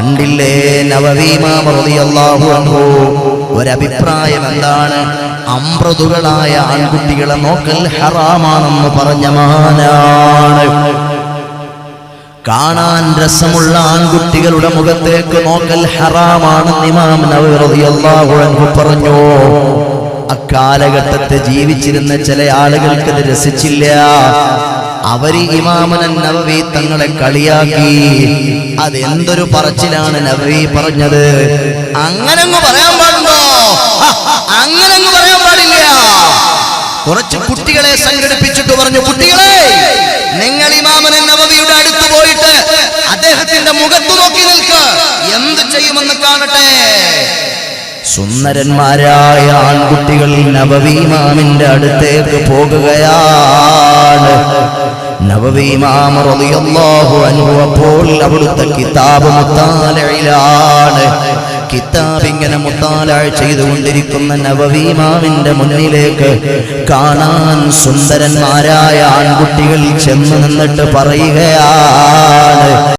കണ്ടില്ലേ നവവി ഇമാം റളിയല്ലാഹു അൻഹു ഒരഭിപ്രായം എന്താണ്? അമ്രതുകളായ ആൺകുട്ടികളെ നോക്കൽ ഹറാമാണെന്ന് പറഞ്ഞ മഹാനാണ്. കാണാൻ രസമുള്ള ആൺകുട്ടികളുടെ മുഖത്തേക്ക് നോക്കൽ ഹറാമാണെന്ന് ഇമാം നവവി റളിയല്ലാഹു അൻഹു പറഞ്ഞു. അക്കാലഘട്ടത്തെ ജീവിച്ചിരുന്ന ചില ആളുകൾക്ക് ഇത് രസിച്ചില്ല. അവര് ഇമാമുൻ നവവി തങ്ങളെ കളിയാക്കി. അതെന്തൊരു പറച്ചിലാണ് നവവി പറഞ്ഞത്! അങ്ങനങ്ങ് പറയാൻ പാടുണ്ടോ? അങ്ങനങ്ങ് പറയാൻ പാടില്ല. കുറച്ച് കുട്ടികളെ സംഘടിപ്പിച്ചിട്ട് പറഞ്ഞു, കുട്ടികളെ, നിങ്ങൾ ഇമാമുൻ നവവിയുടെ അടുത്ത് പോയിട്ട് അദ്ദേഹത്തിന്റെ മുഖത്ത് നോക്കി നിൽക്കുക, എന്ത് ചെയ്യുമെന്ന് കാണട്ടെ. സുന്ദരന്മാരായ ആൺകുട്ടികൾ നവവി ഇമാമിന്റെ അടുത്തേക്ക് പോകുകയാണ്. നവവി ഇമാം റളിയല്ലാഹു അൻഹു അപ്പോൾ അവിടുത്തെ കിതാബ് മുത്താലയിലാണ്. കിതാബ് ഇങ്ങനെ മുത്താല ചെയ്തുകൊണ്ടിരിക്കുന്ന നവവി ഇമാമിന്റെ മുന്നിലേക്ക് കാണാൻ സുന്ദരന്മാരായ ആൺകുട്ടികൾ ചെന്ന് നിന്നിട്ട് പറയുകയാണ്,